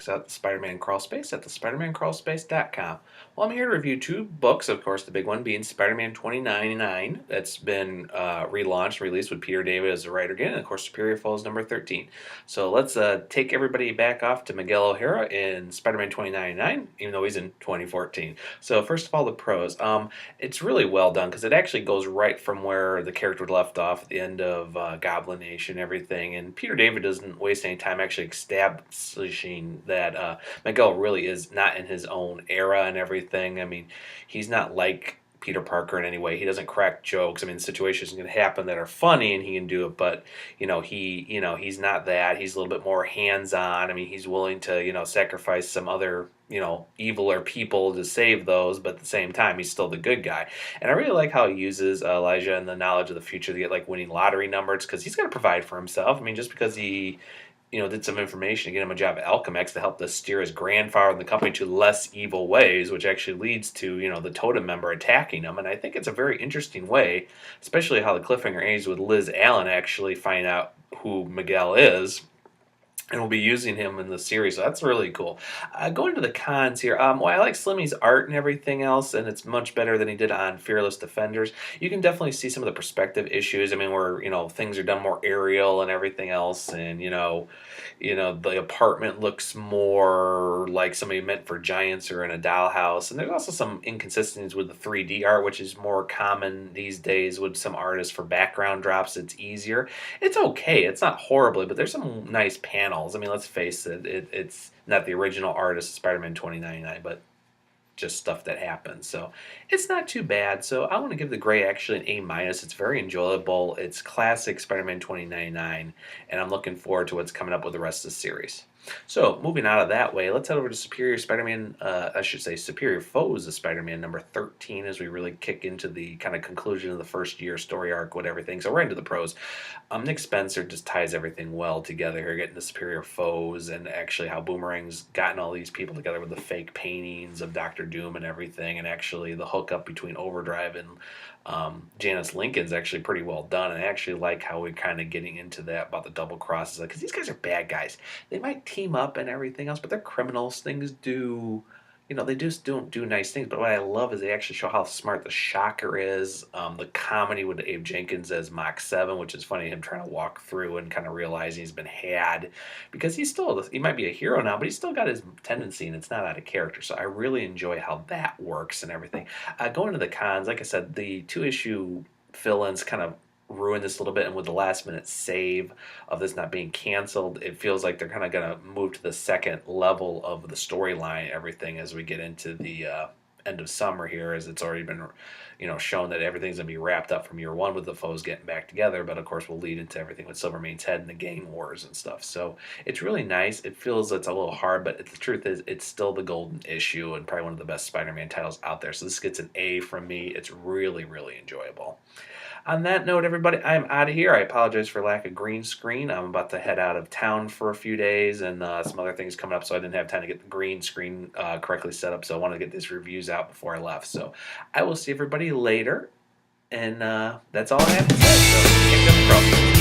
us out at the Spider-Man Crawlspace at the SpidermanCrawlspace.com. Well, I'm here to review two books, of course, the big one being Spider-Man 2099. That's been relaunched, released with Peter David as the writer again, and of course, Superior Foes number 13. So let's take everybody back off to Miguel O'Hara in Spider-Man 2099, even though he's in 2014. So first of all, the prose. It's really well done because it actually goes right from where the character left off at the end of Goblin Nation and everything. And Peter David doesn't waste any time actually establishing that Miguel really is not in his own era and everything. I mean, he's not like Peter Parker in any way. He doesn't crack jokes. I mean, situations can happen that are funny, and he can do it. But he's not that. He's a little bit more hands-on. I mean, he's willing to sacrifice some other eviler people to save those, but at the same time, he's still the good guy. And I really like how he uses Elijah and the knowledge of the future to get like winning lottery numbers because he's got to provide for himself. I mean, just because he did some information to get him a job at Alchemax to help to steer his grandfather and the company to less evil ways, which actually leads to, the totem member attacking him. And I think it's a very interesting way, especially how the cliffhanger ends with Liz Allen actually finding out who Miguel is. And we'll be using him in the series, so that's really cool. Going to the cons here, I like Slimmy's art and everything else, and it's much better than he did on Fearless Defenders. You can definitely see some of the perspective issues. I mean, where things are done more aerial and everything else, and the apartment looks more like somebody meant for giants or in a dollhouse. And there's also some inconsistencies with the 3D art, which is more common these days with some artists for background drops. It's easier. It's okay. It's not horribly, but there's some nice panels. I mean, let's face it, it's not the original artist of Spider-Man 2099, but just stuff that happens. So it's not too bad. So I want to give The Gray actually an A-. It's very enjoyable. It's classic Spider-Man 2099, and I'm looking forward to what's coming up with the rest of the series. So moving out of that way, let's head over to Superior Foes of Spider-Man number 13 as we really kick into the kind of conclusion of the first year story arc with everything. So right into the prose. Nick Spencer just ties everything well together here, getting the Superior Foes and actually how Boomerang's gotten all these people together with the fake paintings of Doctor Doom and everything, and actually the hookup between Overdrive and Janice Lincoln's actually pretty well done. And I actually like how we're kind of getting into that about the double crosses, because these guys are bad guys. They might team up and everything else, but they're criminals. Things do, they just don't do nice things. But what I love is they actually show how smart the Shocker is. The comedy with Abe Jenkins as Mach 7, which is funny, him trying to walk through and kind of realizing he's been had, because he might be a hero now, but he's still got his tendency and it's not out of character. So I really enjoy how that works and everything. Going to the cons, like I said, the 2-issue fill-ins kind of ruin this a little bit, and with the last minute save of this not being canceled, it feels like they're kind of going to move to the second level of the storyline, everything, as we get into the end of summer here, as it's already been shown that everything's going to be wrapped up from year one with the foes getting back together, but of course will lead into everything with Silvermane's head and the gang wars and stuff. So it's really nice. It feels it's a little hard, but the truth is it's still the golden issue and probably one of the best Spider-Man titles out there. So this gets an A from me. It's really, really enjoyable. On that note, everybody, I'm out of here. I apologize for lack of green screen. I'm about to head out of town for a few days and some other things coming up, so I didn't have time to get the green screen correctly set up, so I wanted to get these reviews out before I left. So I will see everybody later, and that's all I have to say. So,